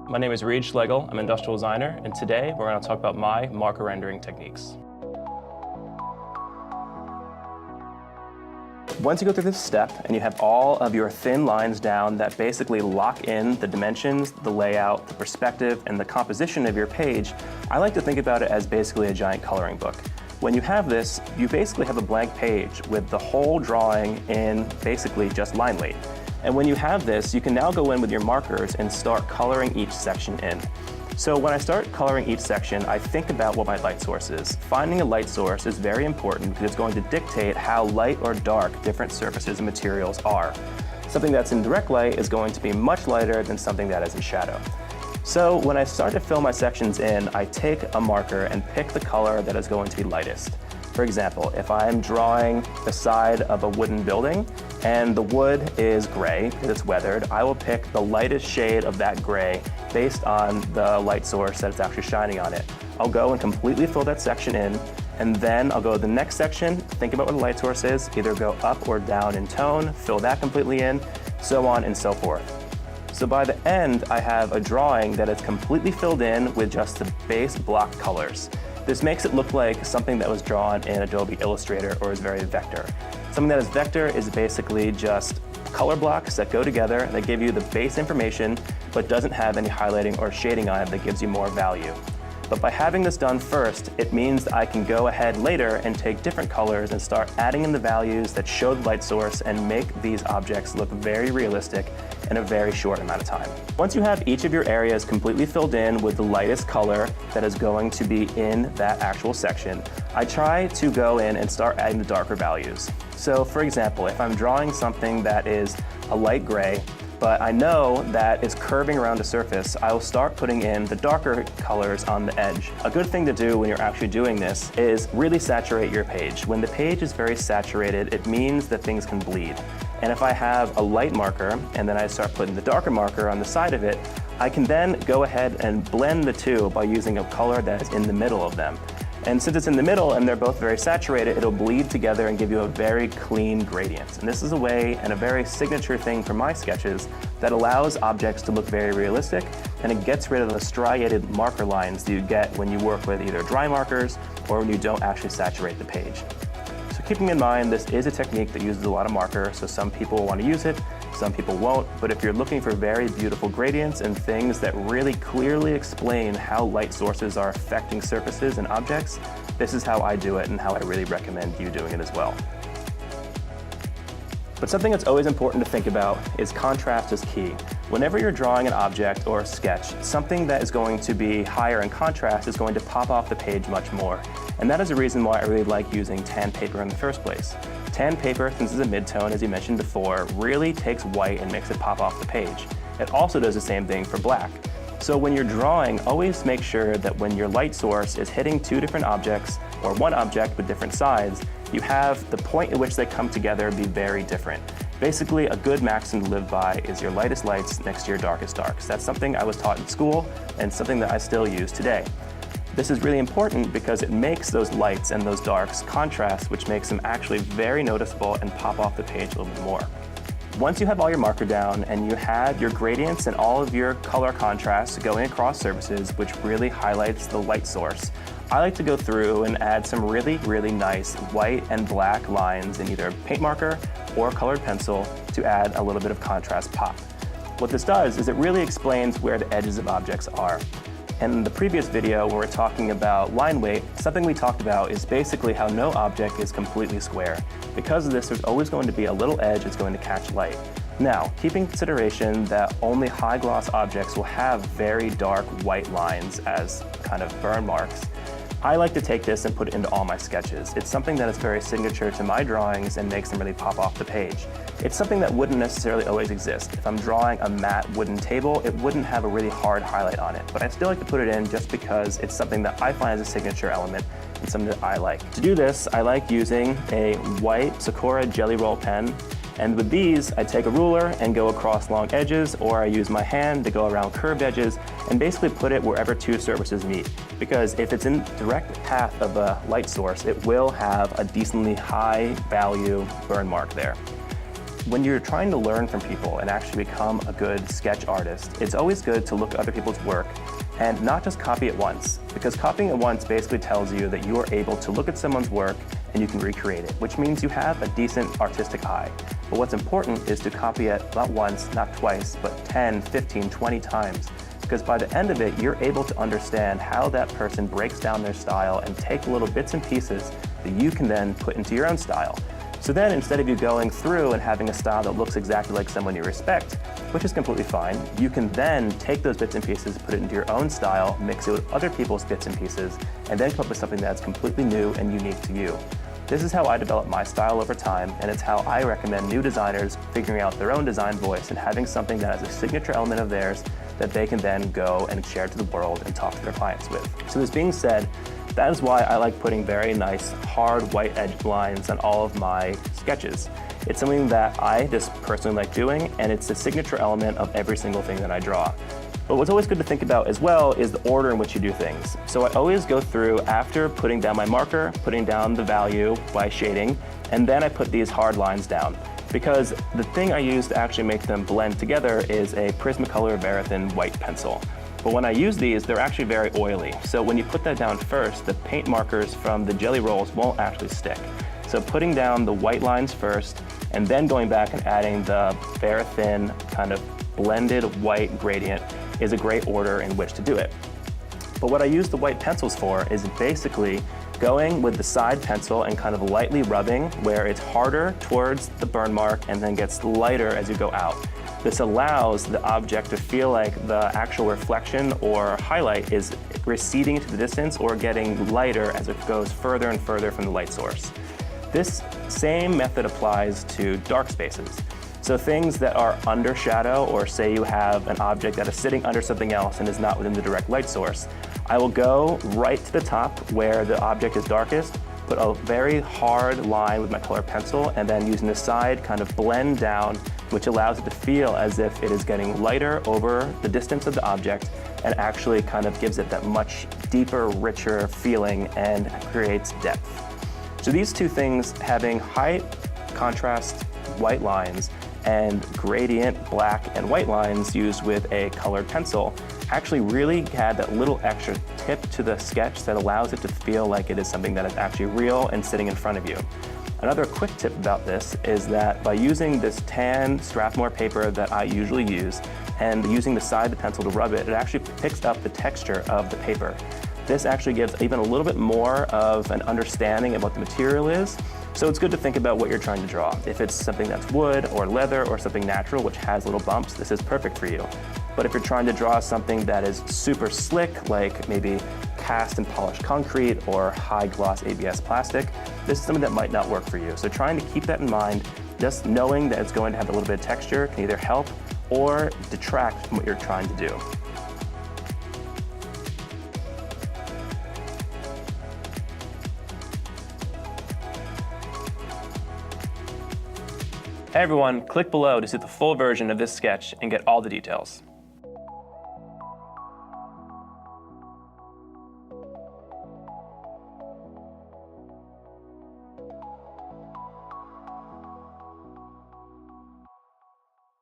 My name is Reid Schlegel. I'm an industrial designer, and today we're going to talk about my marker rendering techniques. Once you go through this step and you have all of your thin lines down that basically lock in the dimensions, the layout, the perspective, and the composition of your page, I like to think about it as basically a giant coloring book. When you have this, you basically have a blank page with the whole drawing in basically just line weight. And when you have this, you can now go in with your markers and start coloring each section in. So when I start coloring each section, I think about what my light source is. Finding a light source is very important because it's going to dictate how light or dark different surfaces and materials are. Something that's in direct light is going to be much lighter than something that is in shadow. So when I start to fill my sections in, I take a marker and pick the color that is going to be lightest. For example, if I'm drawing the side of a wooden building and the wood is gray because it's weathered, I will pick the lightest shade of that gray based on the light source that it's actually shining on it. I'll go and completely fill that section in, and then I'll go to the next section, think about what the light source is, either go up or down in tone, fill that completely in, so on and so forth. So by the end, I have a drawing that is completely filled in with just the base block colors. This makes it look like something that was drawn in Adobe Illustrator or is very vector. Something that is vector is basically just color blocks that go together that give you the base information but doesn't have any highlighting or shading on it that gives you more value. But by having this done first, it means that I can go ahead later and take different colors and start adding in the values that show the light source and make these objects look very realistic in a very short amount of time. Once you have each of your areas completely filled in with the lightest color that is going to be in that actual section, I try to go in and start adding the darker values. So for example, if I'm drawing something that is a light gray, but I know that it's curving around a surface, I will start putting in the darker colors on the edge. A good thing to do when you're actually doing this is really saturate your page. When the page is very saturated, it means that things can bleed. And if I have a light marker and then I start putting the darker marker on the side of it, I can then go ahead and blend the two by using a color that is in the middle of them. And since it's in the middle and they're both very saturated, it'll bleed together and give you a very clean gradient. And this is a way and a very signature thing for my sketches that allows objects to look very realistic, and it gets rid of the striated marker lines that you get when you work with either dry markers or when you don't actually saturate the page. So keeping in mind, this is a technique that uses a lot of marker, so some people want to use it, some people won't, but if you're looking for very beautiful gradients and things that really clearly explain how light sources are affecting surfaces and objects, this is how I do it and how I really recommend you doing it as well. But something that's always important to think about is contrast is key. Whenever you're drawing an object or a sketch, something that is going to be higher in contrast is going to pop off the page much more. And that is the reason why I really like using tan paper in the first place. Tan paper, since it's a mid-tone, as you mentioned before, really takes white and makes it pop off the page. It also does the same thing for black. So when you're drawing, always make sure that when your light source is hitting two different objects or one object with different sides, you have the point at which they come together be very different. Basically, a good maxim to live by is your lightest lights next to your darkest darks. That's something I was taught in school and something that I still use today. This is really important because it makes those lights and those darks contrast, which makes them actually very noticeable and pop off the page a little bit more. Once you have all your marker down and you have your gradients and all of your color contrasts going across surfaces, which really highlights the light source, I like to go through and add some really, really nice white and black lines in either paint marker or colored pencil to add a little bit of contrast pop. What this does is it really explains where the edges of objects are. And in the previous video, when we're talking about line weight, something we talked about is basically how no object is completely square. Because of this, there's always going to be a little edge that's going to catch light. Now, keep in consideration that only high gloss objects will have very dark white lines as kind of burn marks. I like to take this and put it into all my sketches. It's something that is very signature to my drawings and makes them really pop off the page. It's something that wouldn't necessarily always exist. If I'm drawing a matte wooden table, it wouldn't have a really hard highlight on it, but I still like to put it in just because it's something that I find as a signature element and something that I like. To do this, I like using a white Sakura Jelly Roll pen. And with these, I take a ruler and go across long edges, or I use my hand to go around curved edges and basically put it wherever two surfaces meet. Because if it's in direct path of a light source, it will have a decently high value burn mark there. when you're trying to learn from people and actually become a good sketch artist, it's always good to look at other people's work and not just copy it once, because copying it once basically tells you that you are able to look at someone's work and you can recreate it, which means you have a decent artistic eye. But what's important is to copy it not once, not twice, but 10, 15, 20 times. Because by the end of it, you're able to understand how that person breaks down their style and take little bits and pieces that you can then put into your own style. So then instead of you going through and having a style that looks exactly like someone you respect, which is completely fine, you can then take those bits and pieces, put it into your own style, mix it with other people's bits and pieces, and then come up with something that's completely new and unique to you. This is how I develop my style over time, and it's how I recommend new designers figuring out their own design voice and having something that has a signature element of theirs that they can then go and share to the world and talk to their clients with. So this being said, that is why I like putting very nice, hard white edge lines on all of my sketches. It's something that I just personally like doing, and it's a signature element of every single thing that I draw. But what's always good to think about as well is the order in which you do things. So I always go through after putting down my marker, putting down the value by shading, and then I put these hard lines down. Because the thing I use to actually make them blend together is a Prismacolor Verithin white pencil. But when I use these, they're actually very oily. So when you put that down first, the paint markers from the jelly rolls won't actually stick. So putting down the white lines first, and then going back and adding the Verithin kind of blended white gradient is a great order in which to do it. But what I use the white pencils for is basically going with the side pencil and kind of lightly rubbing where it's harder towards the burn mark and then gets lighter as you go out. This allows the object to feel like the actual reflection or highlight is receding into the distance or getting lighter as it goes further and further from the light source. This same method applies to dark spaces. So things that are under shadow, or say you have an object that is sitting under something else and is not within the direct light source, I will go right to the top where the object is darkest, put a very hard line with my color pencil, and then using the side kind of blend down, which allows it to feel as if it is getting lighter over the distance of the object and actually kind of gives it that much deeper, richer feeling and creates depth. So these two things, having high contrast white lines and gradient black and white lines used with a colored pencil, actually really had that little extra tip to the sketch that allows it to feel like it is something that is actually real and sitting in front of you. Another quick tip about this is that by using this tan Strathmore paper that I usually use and using the side of the pencil to rub it, it actually picks up the texture of the paper. This actually gives even a little bit more of an understanding of what the material is. So it's good to think about what you're trying to draw. If it's something that's wood or leather or something natural which has little bumps, this is perfect for you. But if you're trying to draw something that is super slick, like maybe cast and polished concrete or high gloss ABS plastic, this is something that might not work for you. So trying to keep that in mind, just knowing that it's going to have a little bit of texture can either help or detract from what you're trying to do. Hey everyone, click below to see the full version of this sketch and get all the details.